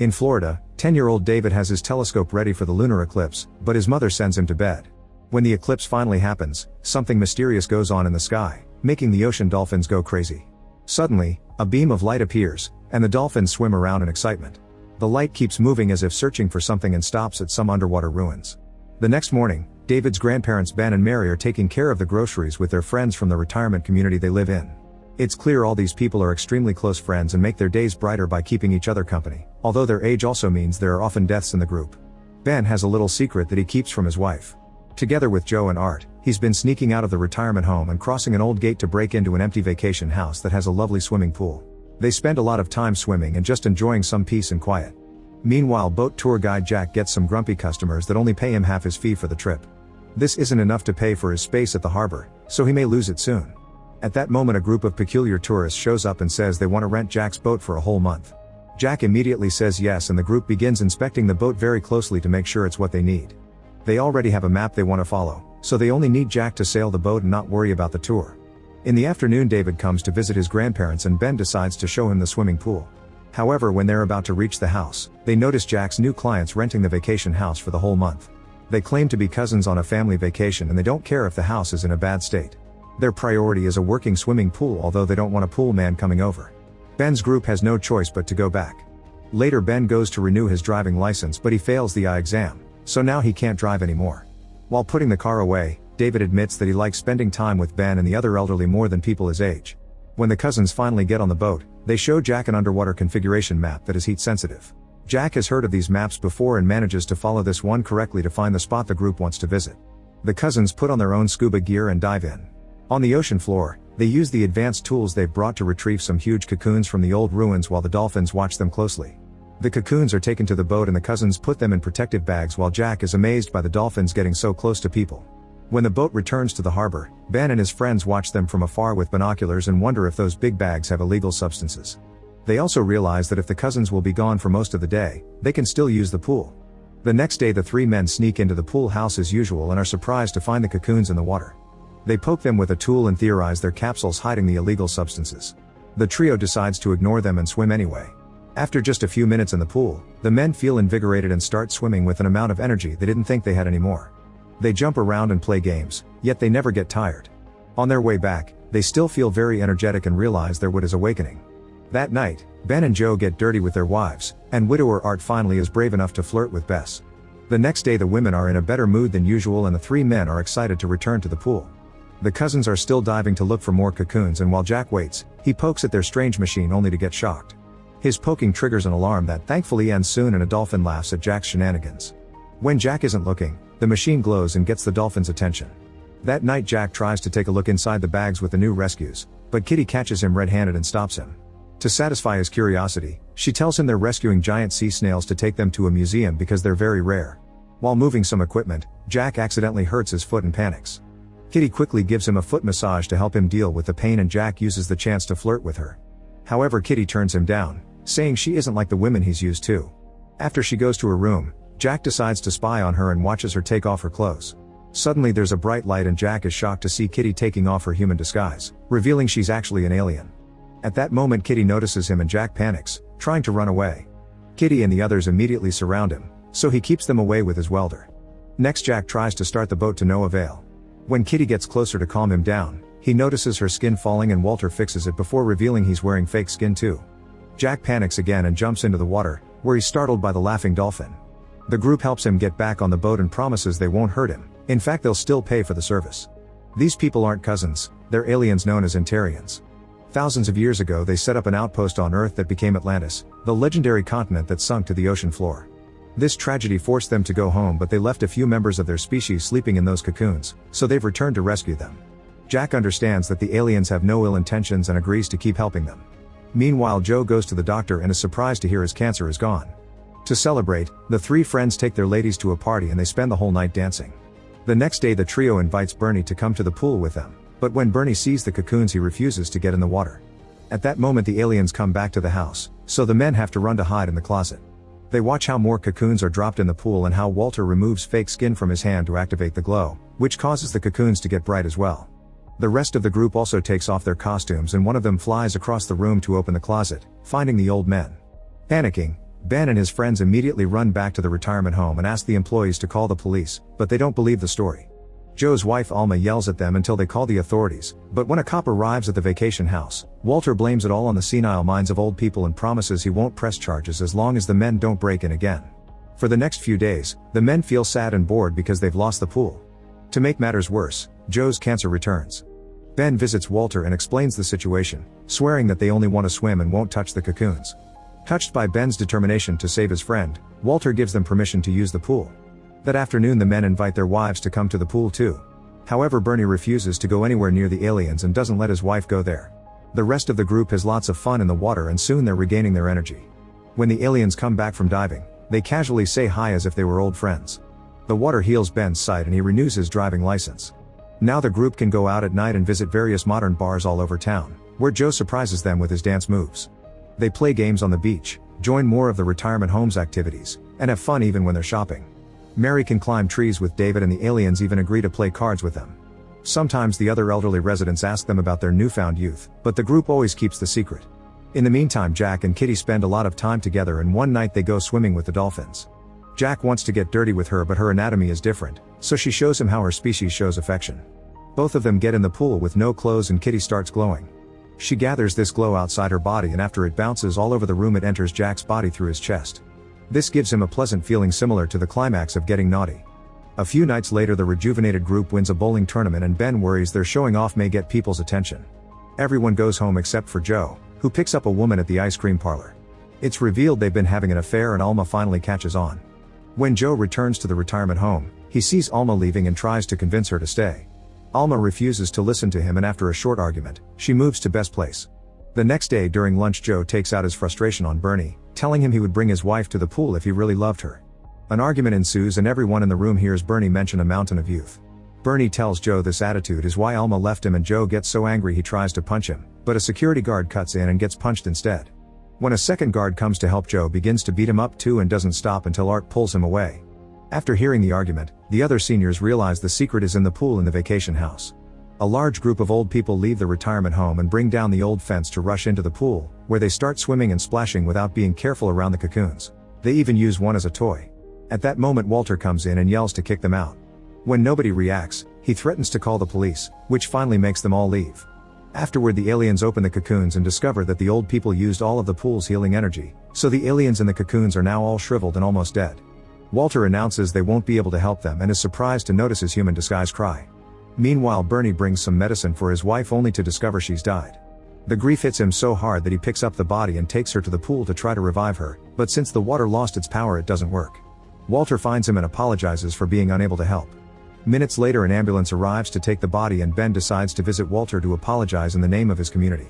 In Florida, 10-year-old David has his telescope ready for the lunar eclipse, but his mother sends him to bed. When the eclipse finally happens, something mysterious goes on in the sky, making the ocean dolphins go crazy. Suddenly, a beam of light appears, and the dolphins swim around in excitement. The light keeps moving as if searching for something and stops at some underwater ruins. The next morning, David's grandparents Ben and Mary are taking care of the groceries with their friends from the retirement community they live in. It's clear all these people are extremely close friends and make their days brighter by keeping each other company, although their age also means there are often deaths in the group. Ben has a little secret that he keeps from his wife. Together with Joe and Art, he's been sneaking out of the retirement home and crossing an old gate to break into an empty vacation house that has a lovely swimming pool. They spend a lot of time swimming and just enjoying some peace and quiet. Meanwhile, boat tour guide Jack gets some grumpy customers that only pay him half his fee for the trip. This isn't enough to pay for his space at the harbor, so he may lose it soon. At that moment, a group of peculiar tourists shows up and says they want to rent Jack's boat for a whole month. Jack immediately says yes, and the group begins inspecting the boat very closely to make sure it's what they need. They already have a map they want to follow, so they only need Jack to sail the boat and not worry about the tour. In the afternoon, David comes to visit his grandparents and Ben decides to show him the swimming pool. However, when they're about to reach the house, they notice Jack's new clients renting the vacation house for the whole month. They claim to be cousins on a family vacation and they don't care if the house is in a bad state. Their priority is a working swimming pool, although they don't want a pool man coming over. Ben's group has no choice but to go back. Later, Ben goes to renew his driving license, but he fails the eye exam, so now he can't drive anymore. While putting the car away, David admits that he likes spending time with Ben and the other elderly more than people his age. When the cousins finally get on the boat, they show Jack an underwater configuration map that is heat sensitive. Jack has heard of these maps before and manages to follow this one correctly to find the spot the group wants to visit. The cousins put on their own scuba gear and dive in. On the ocean floor, they use the advanced tools they've brought to retrieve some huge cocoons from the old ruins while the dolphins watch them closely. The cocoons are taken to the boat and the cousins put them in protective bags while Jack is amazed by the dolphins getting so close to people. When the boat returns to the harbor, Ben and his friends watch them from afar with binoculars and wonder if those big bags have illegal substances. They also realize that if the cousins will be gone for most of the day, they can still use the pool. The next day, the three men sneak into the pool house as usual and are surprised to find the cocoons in the water. They poke them with a tool and theorize their capsules hiding the illegal substances. The trio decides to ignore them and swim anyway. After just a few minutes in the pool, the men feel invigorated and start swimming with an amount of energy they didn't think they had anymore. They jump around and play games, yet they never get tired. On their way back, they still feel very energetic and realize their wit is awakening. That night, Ben and Joe get dirty with their wives, and widower Art finally is brave enough to flirt with Bess. The next day, the women are in a better mood than usual and the three men are excited to return to the pool. The cousins are still diving to look for more cocoons, and while Jack waits, he pokes at their strange machine only to get shocked. His poking triggers an alarm that thankfully ends soon and a dolphin laughs at Jack's shenanigans. When Jack isn't looking, the machine glows and gets the dolphin's attention. That night, Jack tries to take a look inside the bags with the new rescues, but Kitty catches him red-handed and stops him. To satisfy his curiosity, she tells him they're rescuing giant sea snails to take them to a museum because they're very rare. While moving some equipment, Jack accidentally hurts his foot and panics. Kitty quickly gives him a foot massage to help him deal with the pain, and Jack uses the chance to flirt with her. However, Kitty turns him down, saying she isn't like the women he's used to. After she goes to her room, Jack decides to spy on her and watches her take off her clothes. Suddenly there's a bright light and Jack is shocked to see Kitty taking off her human disguise, revealing she's actually an alien. At that moment, Kitty notices him and Jack panics, trying to run away. Kitty and the others immediately surround him, so he keeps them away with his welder. Next, Jack tries to start the boat to no avail. When Kitty gets closer to calm him down, he notices her skin falling and Walter fixes it before revealing he's wearing fake skin too. Jack panics again and jumps into the water, where he's startled by the laughing dolphin. The group helps him get back on the boat and promises they won't hurt him. In fact, they'll still pay for the service. These people aren't cousins, they're aliens known as Antarians. Thousands of years ago, they set up an outpost on Earth that became Atlantis, the legendary continent that sunk to the ocean floor. This tragedy forced them to go home, but they left a few members of their species sleeping in those cocoons, so they've returned to rescue them. Jack understands that the aliens have no ill intentions and agrees to keep helping them. Meanwhile, Joe goes to the doctor and is surprised to hear his cancer is gone. To celebrate, the three friends take their ladies to a party and they spend the whole night dancing. The next day, the trio invites Bernie to come to the pool with them, but when Bernie sees the cocoons, he refuses to get in the water. At that moment, the aliens come back to the house, so the men have to run to hide in the closet. They watch how more cocoons are dropped in the pool and how Walter removes fake skin from his hand to activate the glow, which causes the cocoons to get bright as well. The rest of the group also takes off their costumes and one of them flies across the room to open the closet, finding the old men. Panicking, Ben and his friends immediately run back to the retirement home and ask the employees to call the police, but they don't believe the story. Joe's wife Alma yells at them until they call the authorities, but when a cop arrives at the vacation house, Walter blames it all on the senile minds of old people and promises he won't press charges as long as the men don't break in again. For the next few days, the men feel sad and bored because they've lost the pool. To make matters worse, Joe's cancer returns. Ben visits Walter and explains the situation, swearing that they only want to swim and won't touch the cocoons. Touched by Ben's determination to save his friend, Walter gives them permission to use the pool. That afternoon the men invite their wives to come to the pool too. However, Bernie refuses to go anywhere near the aliens and doesn't let his wife go there. The rest of the group has lots of fun in the water and soon they're regaining their energy. When the aliens come back from diving, they casually say hi as if they were old friends. The water heals Ben's sight and he renews his driving license. Now the group can go out at night and visit various modern bars all over town, where Joe surprises them with his dance moves. They play games on the beach, join more of the retirement home's activities, and have fun even when they're shopping. Mary can climb trees with David and the aliens even agree to play cards with them. Sometimes the other elderly residents ask them about their newfound youth, but the group always keeps the secret. In the meantime, Jack and Kitty spend a lot of time together and one night they go swimming with the dolphins. Jack wants to get dirty with her but her anatomy is different, so she shows him how her species shows affection. Both of them get in the pool with no clothes and Kitty starts glowing. She gathers this glow outside her body and after it bounces all over the room it enters Jack's body through his chest. This gives him a pleasant feeling similar to the climax of Getting Naughty. A few nights later the rejuvenated group wins a bowling tournament and Ben worries their showing off may get people's attention. Everyone goes home except for Joe, who picks up a woman at the ice cream parlor. It's revealed they've been having an affair and Alma finally catches on. When Joe returns to the retirement home, he sees Alma leaving and tries to convince her to stay. Alma refuses to listen to him and after a short argument, she moves to Beth's place. The next day during lunch Joe takes out his frustration on Bernie, telling him he would bring his wife to the pool if he really loved her. An argument ensues and everyone in the room hears Bernie mention a mountain of youth. Bernie tells Joe this attitude is why Alma left him and Joe gets so angry he tries to punch him, but a security guard cuts in and gets punched instead. When a second guard comes to help Joe begins to beat him up too and doesn't stop until Art pulls him away. After hearing the argument, the other seniors realize the secret is in the pool in the vacation house. A large group of old people leave the retirement home and bring down the old fence to rush into the pool, where they start swimming and splashing without being careful around the cocoons. They even use one as a toy. At that moment Walter comes in and yells to kick them out. When nobody reacts, he threatens to call the police, which finally makes them all leave. Afterward the aliens open the cocoons and discover that the old people used all of the pool's healing energy, so the aliens in the cocoons are now all shriveled and almost dead. Walter announces they won't be able to help them and is surprised to notice his human disguise cry. Meanwhile Bernie brings some medicine for his wife only to discover she's died. The grief hits him so hard that he picks up the body and takes her to the pool to try to revive her, but since the water lost its power it doesn't work. Walter finds him and apologizes for being unable to help. Minutes later an ambulance arrives to take the body and Ben decides to visit Walter to apologize in the name of his community.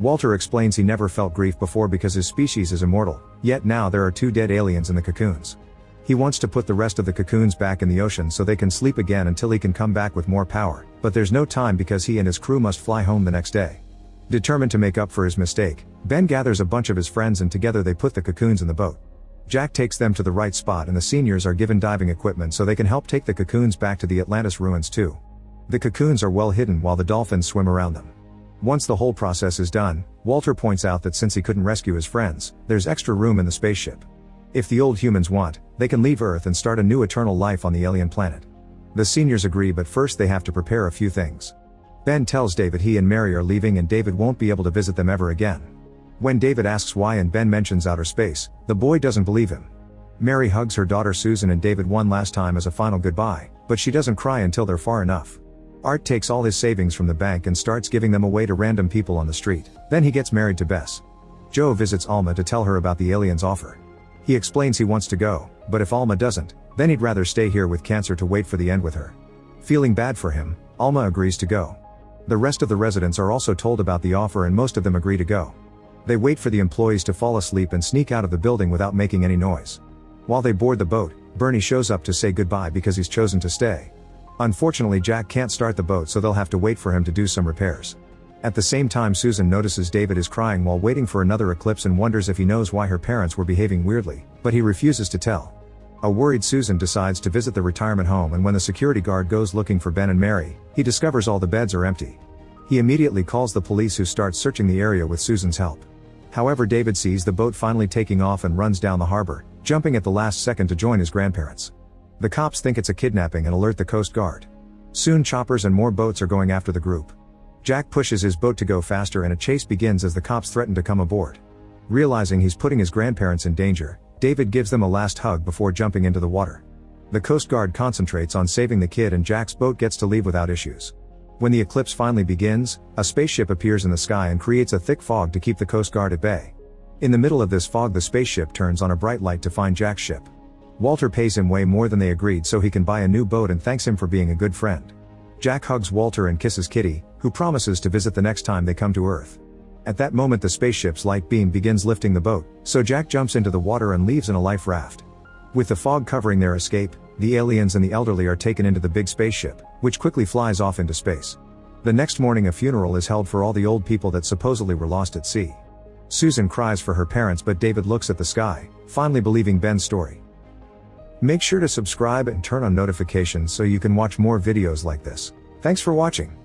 Walter explains he never felt grief before because his species is immortal, yet now there are 2 dead aliens in the cocoons. He wants to put the rest of the cocoons back in the ocean so they can sleep again until he can come back with more power, but there's no time because he and his crew must fly home the next day. Determined to make up for his mistake, Ben gathers a bunch of his friends and together they put the cocoons in the boat. Jack takes them to the right spot and the seniors are given diving equipment so they can help take the cocoons back to the Atlantis ruins too. The cocoons are well hidden while the dolphins swim around them. Once the whole process is done, Walter points out that since he couldn't rescue his friends, there's extra room in the spaceship. If the old humans want, they can leave Earth and start a new eternal life on the alien planet. The seniors agree but first they have to prepare a few things. Ben tells David he and Mary are leaving and David won't be able to visit them ever again. When David asks why and Ben mentions outer space, the boy doesn't believe him. Mary hugs her daughter Susan and David one last time as a final goodbye, but she doesn't cry until they're far enough. Art takes all his savings from the bank and starts giving them away to random people on the street, then he gets married to Bess. Joe visits Alma to tell her about the aliens' offer. He explains he wants to go, but if Alma doesn't, then he'd rather stay here with cancer to wait for the end with her. Feeling bad for him, Alma agrees to go. The rest of the residents are also told about the offer and most of them agree to go. They wait for the employees to fall asleep and sneak out of the building without making any noise. While they board the boat, Bernie shows up to say goodbye because he's chosen to stay. Unfortunately Jack can't start the boat so they'll have to wait for him to do some repairs. At the same time Susan notices David is crying while waiting for another eclipse and wonders if he knows why her parents were behaving weirdly, but he refuses to tell. A worried Susan decides to visit the retirement home and when the security guard goes looking for Ben and Mary, he discovers all the beds are empty. He immediately calls the police who start searching the area with Susan's help. However, David sees the boat finally taking off and runs down the harbor, jumping at the last second to join his grandparents. The cops think it's a kidnapping and alert the Coast Guard. Soon choppers and more boats are going after the group. Jack pushes his boat to go faster and a chase begins as the cops threaten to come aboard. Realizing he's putting his grandparents in danger, David gives them a last hug before jumping into the water. The Coast Guard concentrates on saving the kid and Jack's boat gets to leave without issues. When the eclipse finally begins, a spaceship appears in the sky and creates a thick fog to keep the Coast Guard at bay. In the middle of this fog, the spaceship turns on a bright light to find Jack's ship. Walter pays him way more than they agreed so he can buy a new boat and thanks him for being a good friend. Jack hugs Walter and kisses Kitty, who promises to visit the next time they come to Earth. At that moment the spaceship's light beam begins lifting the boat, so Jack jumps into the water and leaves in a life raft. With the fog covering their escape, the aliens and the elderly are taken into the big spaceship, which quickly flies off into space. The next morning a funeral is held for all the old people that supposedly were lost at sea. Susan cries for her parents but David looks at the sky, finally believing Ben's story. Make sure to subscribe and turn on notifications so you can watch more videos like this. Thanks for watching.